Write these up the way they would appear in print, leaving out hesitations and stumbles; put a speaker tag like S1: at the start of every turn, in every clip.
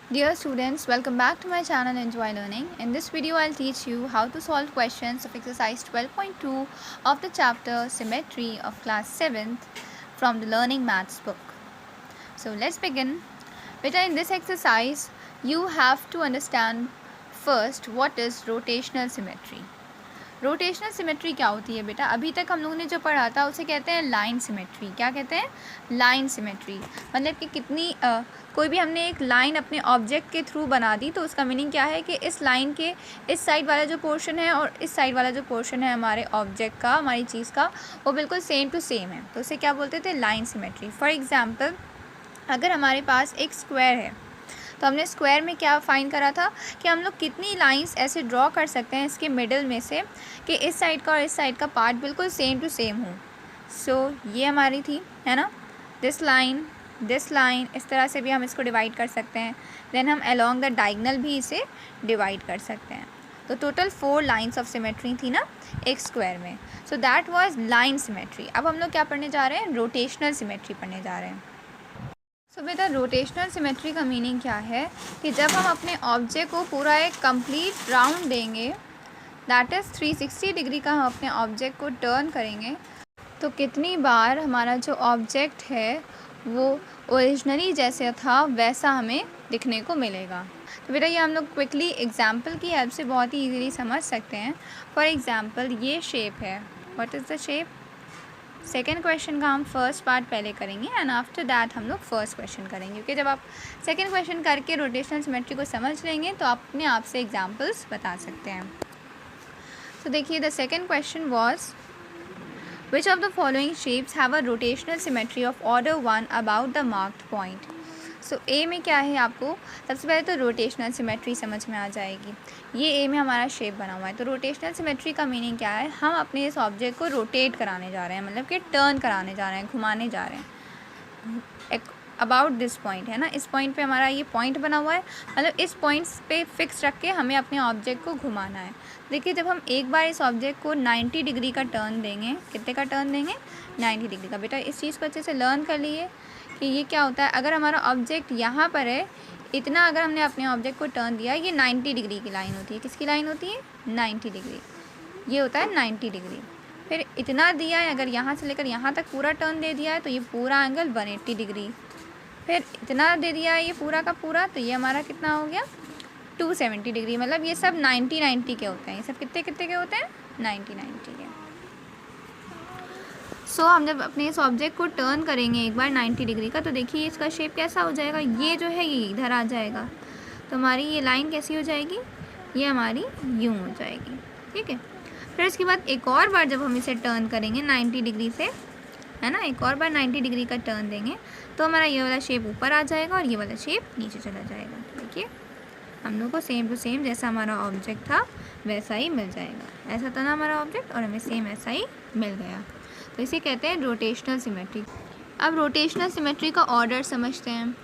S1: Dear students, welcome back to my channel Enjoy Learning. In this video, I'll teach you how to solve questions of exercise 12.2 of the chapter Symmetry of class 7th from the Learning Maths book. So let's begin. Beta, in this exercise, you have to understand first what is rotational symmetry. Rotational symmetry क्या होती है बेटा? अभी तक हम लोगों ने जो पढ़ा था उसे कहते हैं लाइन सिमेट्री. क्या कहते हैं? Line symmetry. मतलब कि कितनी कोई भी हमने एक लाइन अपने ऑब्जेक्ट के थ्रू बना दी तो उसका मीनिंग क्या है कि इस लाइन के इस साइड वाला जो पोर्शन है और इस साइड वाला जो पोर्शन है हमारे ऑब्जेक्ट का, हमारी चीज़ का, वो बिल्कुल सेम टू सेम है. तो उसे क्या बोलते थे? Line symmetry. फॉर एग्ज़ाम्पल, अगर हमारे पास एक स्क्वायर है तो हमने स्क्वायर में क्या फाइंड करा था कि हम लोग कितनी लाइंस ऐसे ड्रॉ कर सकते हैं इसके मिडिल में से कि इस साइड का और इस साइड का पार्ट बिल्कुल सेम टू सेम हो. सो ये हमारी थी, है ना, दिस लाइन. इस तरह से भी हम इसको डिवाइड कर सकते हैं. देन हम अलोंग द डायगनल भी इसे डिवाइड कर सकते हैं. तो टोटल 4 लाइन्स ऑफ सिमेट्री थी ना एक स्क्वायर में. So that was line symmetry. अब हम लोग क्या पढ़ने जा रहे हैं? रोटेशनल सिमेट्री पढ़ने जा रहे हैं. तो बेटा, रोटेशनल सिमेट्री का मीनिंग क्या है कि जब हम अपने ऑब्जेक्ट को पूरा एक कंप्लीट राउंड देंगे, दैट इज़ 360 डिग्री का हम अपने ऑब्जेक्ट को टर्न करेंगे, तो कितनी बार हमारा जो ऑब्जेक्ट है वो ओरिजिनली जैसे था वैसा हमें दिखने को मिलेगा. तो बेटा, ये हम लोग क्विकली एग्जाम्पल की हेल्प से बहुत ही ईजीली समझ सकते हैं. फॉर एग्ज़ाम्पल, ये शेप है. What is the shape? Second question का हम फर्स्ट पार्ट पहले करेंगे एंड आफ्टर दैट हम लोग फर्स्ट क्वेश्चन करेंगे, क्योंकि जब आप सेकेंड क्वेश्चन करके रोटेशनल सिमेट्री को समझ लेंगे तो आप अपने आप से एग्जांपल्स बता सकते हैं. तो देखिए, the second question was which of the following shapes have a rotational symmetry of order 1 about the marked point. So A में क्या है, आपको सबसे पहले तो रोटेशनल सिमेट्री समझ में आ जाएगी. ये ए में हमारा शेप बना हुआ है. तो रोटेशनल सिमेट्री का मीनिंग क्या है? हम अपने इस ऑब्जेक्ट को रोटेट कराने जा रहे हैं, मतलब कि टर्न कराने जा रहे हैं, घुमाने जा रहे हैं अबाउट दिस पॉइंट, है ना. इस पॉइंट पे हमारा ये पॉइंट बना हुआ है, मतलब इस पॉइंट्स पे फिक्स रख के हमें अपने ऑब्जेक्ट को घुमाना है. देखिए, जब हम एक बार इस ऑब्जेक्ट को 90 डिग्री का टर्न देंगे, कितने का टर्न देंगे? 90 डिग्री का. बेटा, इस चीज़ को अच्छे से लर्न कर लिए कि ये क्या होता है. अगर हमारा ऑब्जेक्ट यहाँ पर है, इतना अगर हमने अपने ऑब्जेक्ट को टर्न दिया, ये 90 डिग्री की लाइन होती है. किसकी लाइन होती है? 90 डिग्री. ये होता है 90 डिग्री. फिर इतना दिया है, अगर यहाँ से लेकर यहाँ तक पूरा टर्न दे दिया है तो ये पूरा एंगल 180 डिग्री. फिर इतना दे दिया है ये पूरा का पूरा, तो ये हमारा कितना हो गया? 270 डिग्री. मतलब ये सब 90 के होते हैं. ये सब कितने के होते हैं? 90 के. सो हम जब अपने इस ऑब्जेक्ट को टर्न करेंगे एक बार 90 डिग्री का, तो देखिए इसका शेप कैसा हो जाएगा. ये जो है ये इधर आ जाएगा, तो हमारी ये लाइन कैसी हो जाएगी? ये हमारी यूँ हो जाएगी. ठीक है. फिर इसके बाद एक और बार जब हम इसे टर्न करेंगे 90 डिग्री से, है ना, एक और बार 90 डिग्री का टर्न देंगे तो हमारा ये वाला शेप ऊपर आ जाएगा और ये वाला शेप नीचे चला जाएगा. देखिए, हम लोग को सेम टू सेम जैसा हमारा ऑब्जेक्ट था वैसा ही मिल जाएगा. ऐसा था ना हमारा ऑब्जेक्ट और हमें सेम ऐसा ही मिल गया. तो इसे कहते हैं रोटेशनल सिमेट्री. अब रोटेशनल सिमेट्री का ऑर्डर समझते हैं.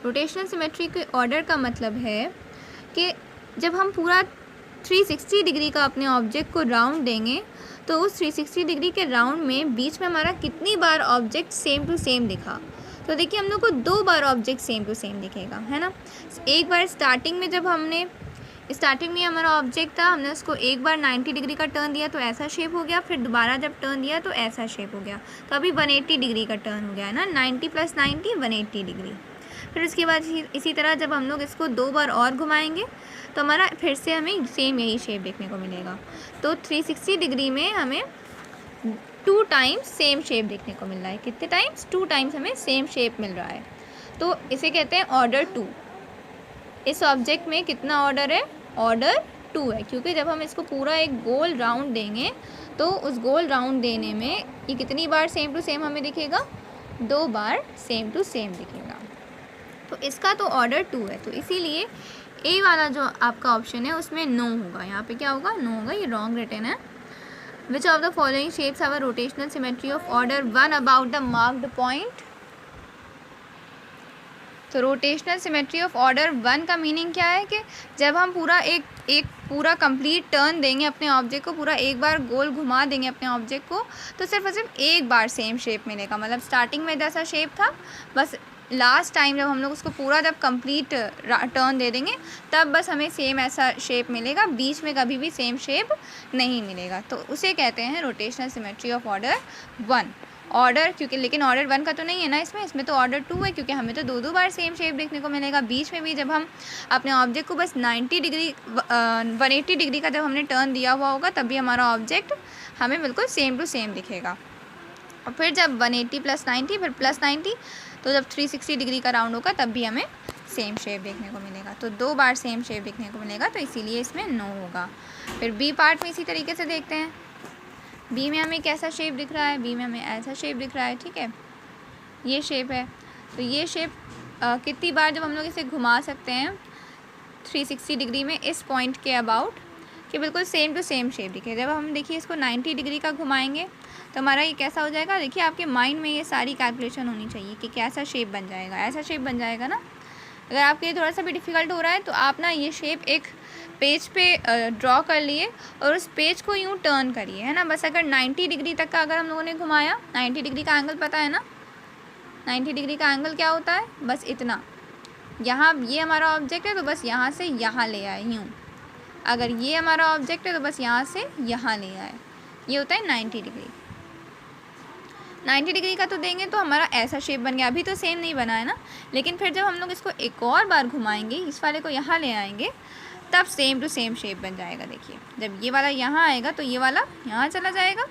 S1: रोटेशनल सिमेट्री के ऑर्डर का मतलब है कि जब हम पूरा 360 डिग्री का अपने ऑब्जेक्ट को राउंड देंगे तो उस 360 डिग्री के राउंड में बीच में हमारा कितनी बार ऑब्जेक्ट सेम टू सेम दिखा. तो देखिए, हम लोग को 2 बार ऑब्जेक्ट सेम टू सेम दिखेगा, है ना. एक बार स्टार्टिंग में, जब हमने स्टार्टिंग में हमारा ऑब्जेक्ट था, हमने उसको एक बार 90 डिग्री का टर्न दिया तो ऐसा शेप हो गया. फिर दोबारा जब टर्न दिया तो ऐसा शेप हो गया. तो अभी 180 डिग्री का टर्न हो गया है ना. 90 + 90 180 डिग्री. फिर उसके बाद इसी तरह जब हम लोग इसको 2 बार और घुमाएंगे तो हमारा फिर से हमें सेम यही शेप देखने को मिलेगा. तो 360 डिग्री में हमें 2 टाइम्स सेम शेप देखने को मिल रहा है. कितने टाइम्स? 2 टाइम्स हमें सेम शेप मिल रहा है. तो इसे कहते हैं ऑर्डर 2. इस ऑब्जेक्ट में कितना ऑर्डर है? ऑर्डर 2 है, क्योंकि जब हम इसको पूरा एक गोल राउंड देंगे तो उस गोल राउंड देने में ये कितनी बार सेम टू सेम हमें दिखेगा? 2 बार सेम टू सेम दिखेगा. तो इसका तो ऑर्डर 2 है. तो इसीलिए ए वाला जो आपका ऑप्शन है उसमें नो होगा. यहाँ पे क्या होगा? नो होगा. ये रॉन्ग रिटन है. विच of the following shapes have a rotational symmetry of order 1 about the marked point. तो रोटेशनल सिमेट्री ऑफ ऑर्डर 1 का मीनिंग क्या है कि जब हम पूरा एक पूरा कंप्लीट टर्न देंगे अपने ऑब्जेक्ट को, पूरा एक बार गोल घुमा देंगे अपने ऑब्जेक्ट को, तो सिर्फ और सिर्फ एक बार सेम शेप मिलेगा. मतलब स्टार्टिंग में जैसा शेप था बस लास्ट टाइम जब हम लोग उसको पूरा जब कंप्लीट टर्न दे देंगे तब बस हमें सेम ऐसा शेप मिलेगा, बीच में कभी भी सेम शेप नहीं मिलेगा। तो उसे कहते हैं rotational symmetry of order 1। Order क्योंकि लेकिन ऑर्डर 1 का तो नहीं है ना इसमें तो ऑर्डर 2 है, क्योंकि हमें तो दो बार सेम शेप देखने को मिलेगा। बीच में भी जब हम अपने ऑब्जेक्ट को बस 90 डिग्री 180 डिग्री का जब हमने टर्न दिया हुआ होगा तब भी हमारा ऑब्जेक्ट हमें बिल्कुल सेम टू सेम दिखेगा। और फिर जब 180 + 90 फिर +90, तो जब 360 डिग्री का राउंड होगा तब भी हमें सेम शेप देखने को मिलेगा। तो 2 बार सेम शेप देखने को मिलेगा, तो इसीलिए इसमें नो होगा। फिर बी पार्ट में इसी तरीके से देखते हैं। बी में हमें कैसा शेप दिख रहा है, बी में हमें ऐसा शेप दिख रहा है, ठीक है, ये शेप है। तो ये शेप कितनी बार जब हम लोग इसे घुमा सकते हैं 360 डिग्री में इस पॉइंट के अबाउट, कि बिल्कुल सेम टू सेम शेप दिखे। जब हम देखिए इसको 90 डिग्री का घुमाएंगे तो हमारा ये कैसा हो जाएगा, देखिए आपके माइंड में ये सारी कैलकुलेशन होनी चाहिए कि कैसा शेप बन जाएगा, ऐसा शेप बन जाएगा ना। अगर आपके लिए थोड़ा सा भी डिफ़िकल्ट हो रहा है तो आप ना ये शेप एक पेज पे ड्रॉ कर लिए और उस पेज को यूँ टर्न करिए, है ना। बस अगर 90 डिग्री तक का अगर हम लोगों ने घुमाया, 90 डिग्री का एंगल पता है ना, 90 डिग्री का एंगल क्या होता है, बस इतना। यहाँ ये हमारा ऑब्जेक्ट है तो बस यहाँ से यहाँ ले आए यूँ। अगर ये हमारा ऑब्जेक्ट है तो बस यहाँ से यहाँ ले आए, ये होता है 90 डिग्री। 90 डिग्री का तो देंगे तो हमारा ऐसा शेप बन गया। अभी तो सेम नहीं बना है ना, लेकिन फिर जब हम लोग इसको एक और बार घुमाएंगे, इस वाले को यहाँ ले आएंगे, तब सेम टू सेम शेप बन जाएगा। देखिए जब ये वाला यहाँ आएगा तो ये वाला यहाँ चला जाएगा,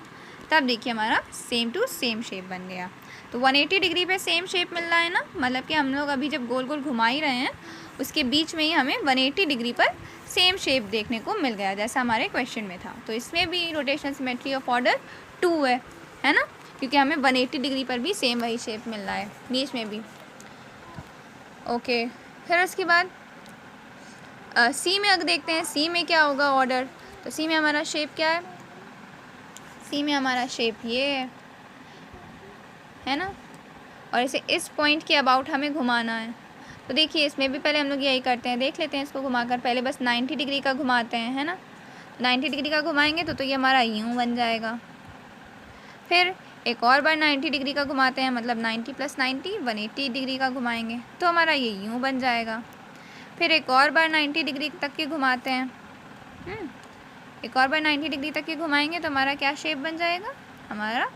S1: तब देखिए हमारा सेम टू सेम शेप बन गया। तो 180 डिग्री पे सेम शेप मिल रहा है ना, मतलब कि हम लोग अभी जब गोल गोल घुमा ही रहे हैं उसके बीच में ही हमें 180 डिग्री पर सेम शेप देखने को मिल गया, जैसा हमारे क्वेश्चन में था। तो इसमें भी रोटेशनल सिमेट्री ऑफ ऑर्डर 2 है ना, क्योंकि हमें 180 डिग्री पर भी सेम वही शेप मिल रहा है बीच में भी। ओके, फिर उसके बाद सी में अगर देखते हैं, सी में क्या होगा ऑर्डर। तो सी में हमारा शेप क्या है, सी में हमारा शेप ये है ना, और इसे इस पॉइंट के अबाउट हमें घुमाना है। तो देखिए इसमें भी पहले हम लोग यही करते हैं, देख लेते हैं इसको घुमाकर। पहले बस 90 डिग्री का घुमाते हैं, है ना। 90 डिग्री का घुमाएंगे तो ये हमारा यूँ बन जाएगा। फिर एक और बार 90 डिग्री का घुमाते हैं, मतलब 90 + 90 180 डिग्री का घुमाएंगे तो हमारा ये यूँ बन जाएगा। फिर एक और बार 90 डिग्री तक के घुमाते हैं, एक और बार 90 डिग्री तक के घुमाएंगे तो हमारा क्या शेप बन जाएगा, हमारा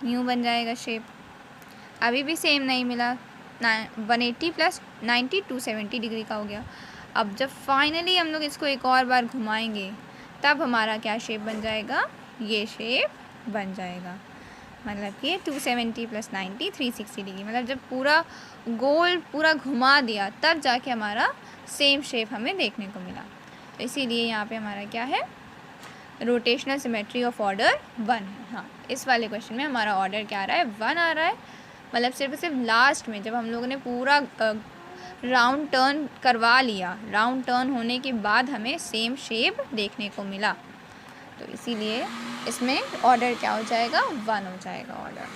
S1: यूँ बन जाएगा शेप। अभी भी सेम नहीं मिला, 180 + 90 270 डिग्री का हो गया। अब जब फाइनली हम लोग इसको एक और बार घुमाएंगे तब हमारा क्या शेप बन जाएगा, ये शेप बन जाएगा। मतलब कि 270 + 90 360 डिग्री, मतलब जब पूरा गोल पूरा घुमा दिया तब जाके हमारा सेम शेप हमें देखने को मिला। तो इसीलिए यहाँ पे हमारा क्या है, रोटेशनल सिमेट्री ऑफ ऑर्डर 1 है। हाँ, इस वाले क्वेश्चन में हमारा ऑर्डर क्या आ रहा है, 1 आ रहा है। मतलब सिर्फ लास्ट में जब हम लोगों ने पूरा राउंड टर्न करवा लिया, राउंड टर्न होने के बाद हमें सेम शेप देखने को मिला, तो इसीलिए इसमें ऑर्डर क्या हो जाएगा, 1 हो जाएगा ऑर्डर।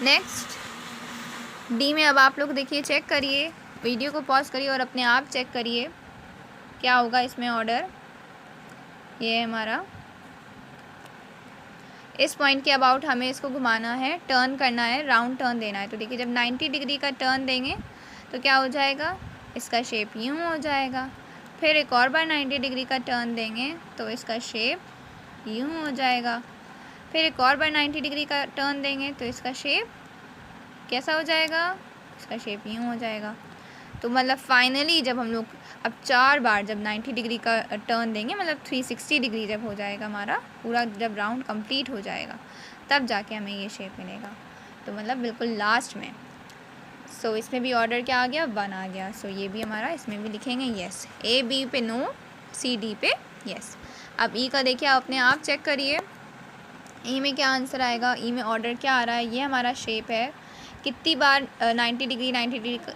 S1: नेक्स्ट डी में अब आप लोग देखिए, चेक करिए, वीडियो को पॉज करिए और अपने आप चेक करिए क्या होगा इसमें ऑर्डर। ये है हमारा, इस पॉइंट के अबाउट हमें इसको घुमाना है, टर्न करना है, राउंड टर्न देना है। तो देखिए जब 90 डिग्री का टर्न देंगे तो क्या हो जाएगा, इसका शेप यूँ हो जाएगा। फिर एक और बार 90 डिग्री का टर्न देंगे तो इसका शेप यूँ हो जाएगा। फिर एक और बार 90 डिग्री का टर्न देंगे तो इसका शेप कैसा हो जाएगा, इसका शेप यूँ हो जाएगा। तो मतलब फाइनली जब हम लोग अब 4 बार जब 90 डिग्री का टर्न देंगे, मतलब 360 डिग्री जब हो जाएगा हमारा पूरा, जब राउंड कंप्लीट हो जाएगा तब जाके हमें ये शेप मिलेगा। तो मतलब बिल्कुल लास्ट में। सो इसमें भी ऑर्डर क्या आ गया, 1 आ गया। सो ये भी हमारा, इसमें भी लिखेंगे येस, ए बी पे नो, सी डी पे येस। अब ई का देखिए आप अपने आप चेक करिए, ई में क्या आंसर आएगा, ई में ऑर्डर क्या आ रहा है, ये हमारा शेप है। कितनी बार 90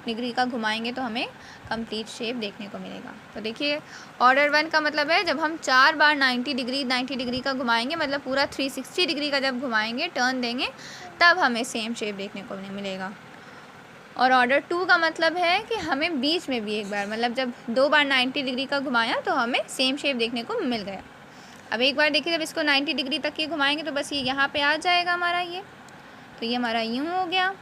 S1: डिग्री का घुमाएंगे तो हमें कंप्लीट शेप देखने को मिलेगा। तो देखिए ऑर्डर 1 का मतलब है जब हम 4 बार 90 डिग्री का घुमाएंगे, मतलब पूरा 360 डिग्री का जब घुमाएंगे, टर्न देंगे, तब हमें सेम शेप देखने को मिलेगा। और ऑर्डर 2 का मतलब है कि हमें बीच में भी एक बार, मतलब जब 2 बार 90 डिग्री का घुमाया तो हमें सेम शेप देखने को मिल गया। अब एक बार देखिए जब इसको 90 डिग्री तक के घुमाएंगे तो बस ये यहाँ पे आ जाएगा हमारा ये, तो ये हमारा यूँ हो गया।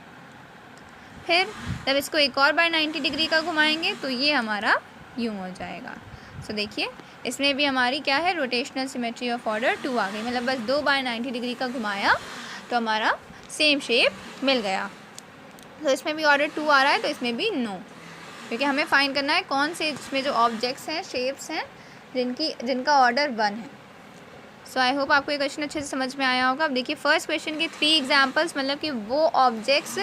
S1: फिर जब इसको एक और बाय 90 डिग्री का घुमाएंगे तो ये हमारा यूँ हो जाएगा। सो देखिए इसमें भी हमारी क्या है, रोटेशनल सिमेट्री ऑफ ऑर्डर 2 आ गई, मतलब बस 2 बाय 90 डिग्री का घुमाया तो हमारा सेम शेप मिल गया। तो इसमें भी ऑर्डर 2 आ रहा है तो इसमें भी नो, क्योंकि हमें फाइंड करना है कौन से इसमें जो ऑब्जेक्ट्स हैं, शेप्स हैं जिनका ऑर्डर 1 है। सो आई होप आपको ये क्वेश्चन अच्छे से समझ में आया होगा। अब देखिए फर्स्ट क्वेश्चन के 3 एग्जांपल्स, मतलब कि वो ऑब्जेक्ट्स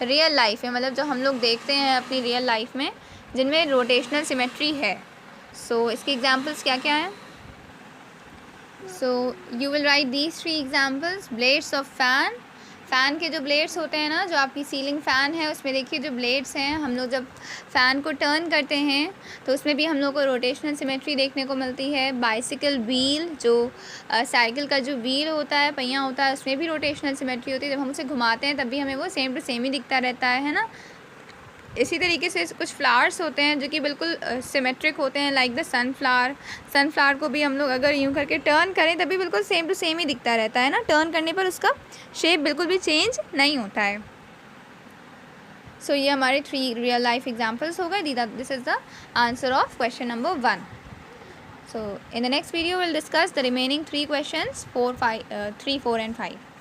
S1: रियल लाइफ में, मतलब जो हम लोग देखते हैं अपनी रियल लाइफ में जिनमें रोटेशनल सिमेट्री है। सो इसके एग्जांपल्स क्या क्या हैं? So you will write these 3 examples. Blades of fan, fan के जो ब्लेड्स होते हैं ना, जो आपकी सीलिंग फ़ैन है उसमें देखिए जो ब्लेड्स हैं, हम लोग जब फ़ैन को टर्न करते हैं तो उसमें भी हम लोग को रोटेशनल सिमेट्री देखने को मिलती है। बाइसिकल व्हील, जो साइकिल का जो व्हील होता है, पहिया होता है, उसमें भी रोटेशनल सिमेट्री होती है। जब हम उसे घुमाते हैं तब भी हमें वो सेम टू सेम ही दिखता रहता है ना। इसी तरीके से कुछ फ्लावर्स होते हैं जो कि बिल्कुल सिमेट्रिक होते हैं, लाइक द सनफ्लावर को भी हम लोग अगर यूँ करके टर्न करें तभी बिल्कुल सेम टू सेम ही दिखता रहता है ना, टर्न करने पर उसका शेप बिल्कुल भी चेंज नहीं होता है। सो ये हमारे 3 रियल लाइफ एग्जांपल्स हो गए। This is the answer of question number 1. So in the next video will discuss the remaining 3 questions 3, 4 and 5.